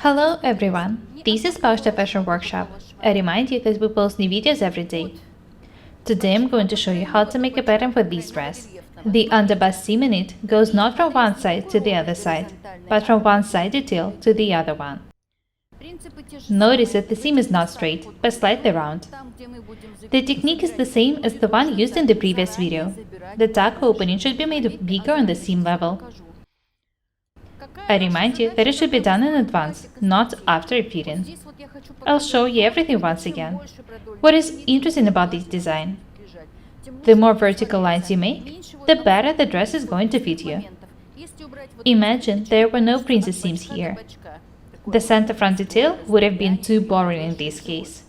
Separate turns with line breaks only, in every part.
Hello everyone, this is Paukshte Fashion Workshop. I remind you that we post new videos every day. Today I'm going to show you how to make a pattern for this dress. The underbust seam in it goes not from one side to the other side, but from one side detail to the other one. Notice that the seam is not straight, but slightly round. The technique is the same as the one used in the previous video. The tuck opening should be made bigger on the seam level. I remind you that it should be done in advance, not after fitting. I'll show you everything once again. What is interesting about this design? The more vertical lines you make, the better the dress is going to fit you. Imagine there were no princess seams here. The center front detail would have been too boring in this case.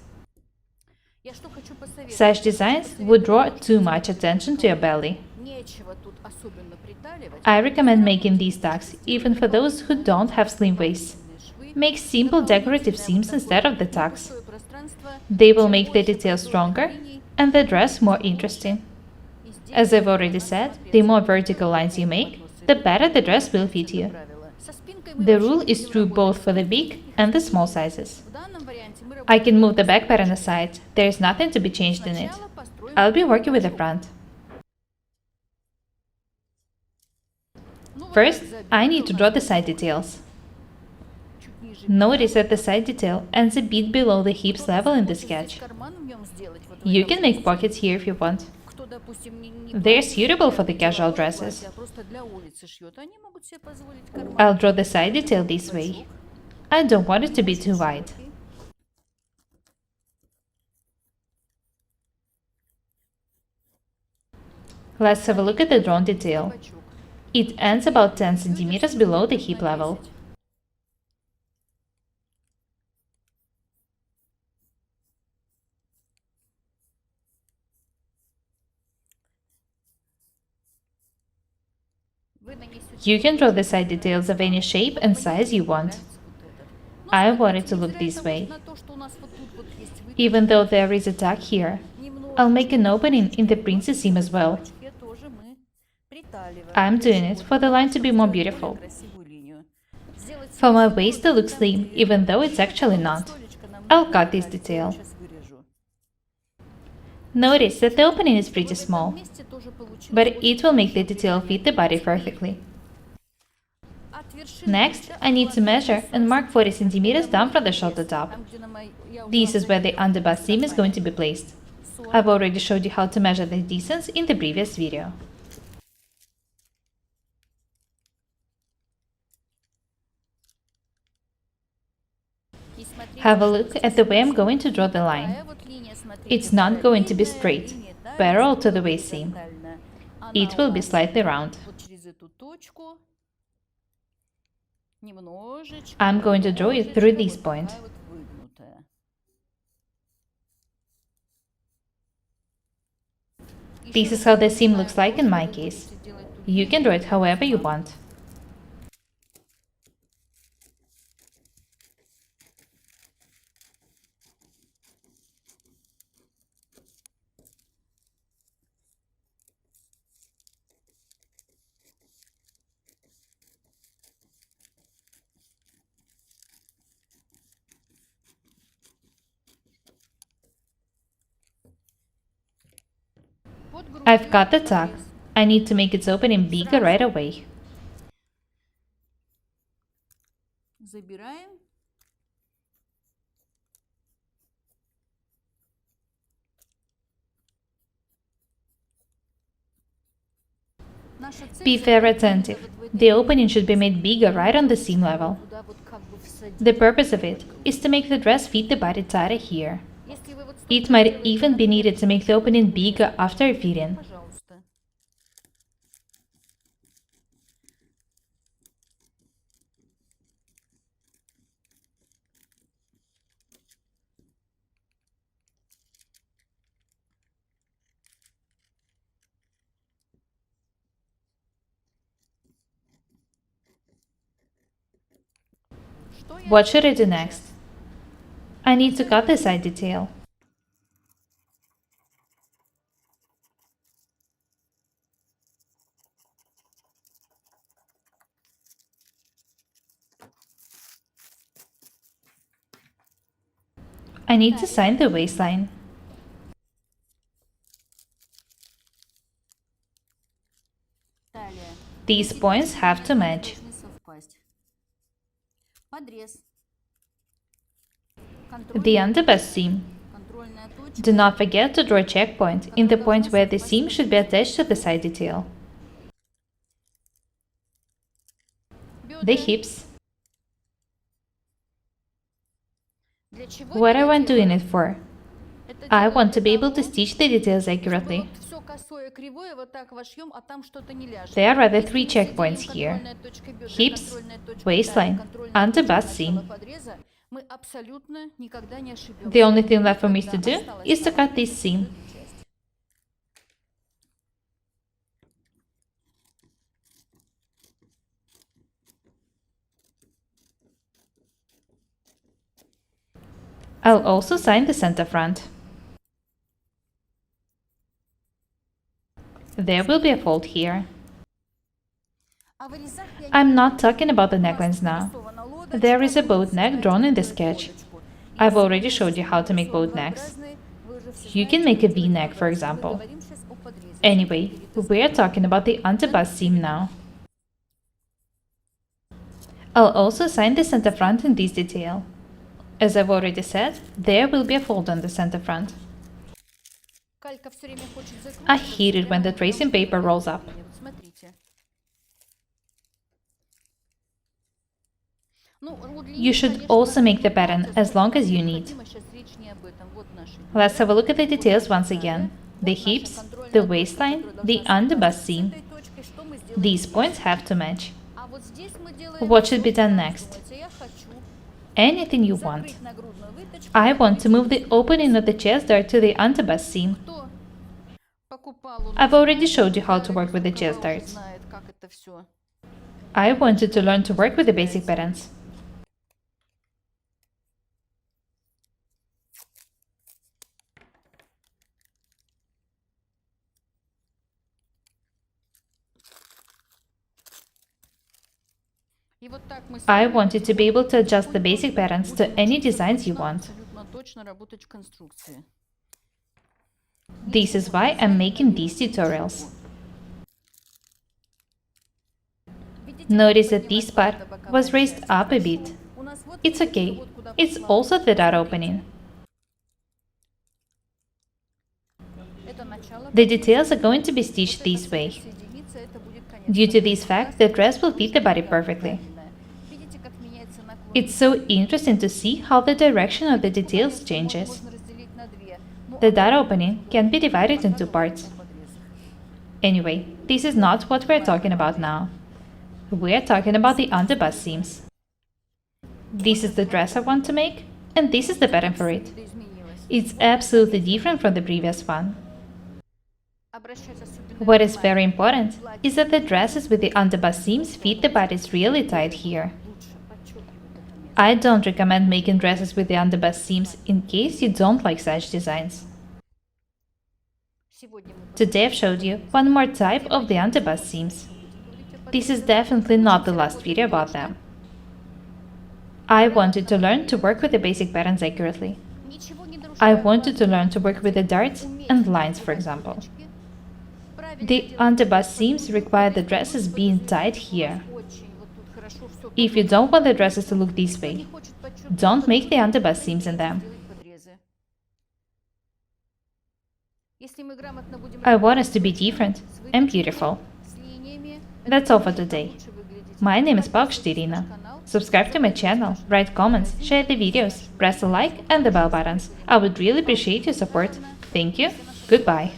Such designs would draw too much attention to your belly. I recommend making these tucks even for those who don't have slim waists. Make simple decorative seams instead of the tucks. They will make the detail stronger and the dress more interesting. As I've already said, the more vertical lines you make, the better the dress will fit you. The rule is true both for the big and the small sizes. I can move the back pattern aside, there is nothing to be changed in it. I'll be working with the front. First, I need to draw the side details. Notice that the side detail ends a bit below the hips level in the sketch. You can make pockets here if you want. They're suitable for the casual dresses. I'll draw the side detail this way. I don't want it to be too wide. Let's have a look at the drawn detail. It ends about 10 centimeters below the hip level. You can draw the side details of any shape and size you want. I want it to look this way. Even though there is a tuck here, I'll make an opening in the princess seam as well. I'm doing it for the line to be more beautiful. For my waist to look slim, even though it's actually not. I'll cut this detail. Notice that the opening is pretty small, but it will make the detail fit the body perfectly. Next, I need to measure and mark 40 centimeters down from the shoulder top. This is where the underbust seam is going to be placed. I've already showed you how to measure the distance in the previous video. Have a look at the way I'm going to draw the line. It's not going to be straight, parallel to the waist seam. It will be slightly round. I'm going to draw it through this point. This is how the seam looks like in my case. You can draw it however you want. I've cut the tuck. I need to make its opening bigger right away. Be very attentive. The opening should be made bigger right on the seam level. The purpose of it is to make the dress fit the body tighter here. It might even be needed to make the opening bigger after fitting. What should I do next? I need to cut the side detail. I need to sign the waistline. These points have to match. The underbust seam. Do not forget to draw a checkpoint in the point where the seam should be attached to the side detail. The hips. What I want doing it for? I want to be able to stitch the details accurately. There are rather 3 checkpoints here: hips, waistline, underbust seam. The only thing left for me to do is to cut this seam. I'll also sign the center front. There will be a fold here. I'm not talking about the necklines now. There is a boat neck drawn in the sketch. I've already showed you how to make boat necks. You can make a V-neck, for example. Anyway, we're talking about the underbust seam now. I'll also sign the center front in this detail. As I've already said, there will be a fold on the center front. I hate it when the tracing paper rolls up. You should also make the pattern as long as you need. Let's have a look at the details once again. The hips, the waistline, the underbust seam. These points have to match. What should be done next? Anything you want. I want to move the opening of the chest dart to the underbust seam. I've already showed you how to work with the chest darts. I wanted to learn to work with the basic patterns. I wanted to be able to adjust the basic patterns to any designs you want. This is why I'm making these tutorials. Notice that this part was raised up a bit. It's okay, it's also the dart opening. The details are going to be stitched this way. Due to this fact, the dress will fit the body perfectly. It's so interesting to see how the direction of the details changes. The dart opening can be divided into parts. Anyway, this is not what we're talking about now. We're talking about the underbust seams. This is the dress I want to make, and this is the pattern for it. It's absolutely different from the previous one. What is very important is that the dresses with the underbust seams fit the bodies really tight here. I don't recommend making dresses with the underbust seams in case you don't like such designs. Today I've showed you one more type of the underbust seams. This is definitely not the last video about them. I wanted to learn to work with the basic patterns accurately. I wanted to learn to work with the darts and lines, for example. The underbust seams require the dresses being tied here. If you don't want the dresses to look this way, don't make the underbust seams in them. I want us to be different and beautiful. That's all for today. My name is Paukshte Irina. Subscribe to my channel, write comments, share the videos, press the like and the bell buttons. I would really appreciate your support. Thank you. Goodbye.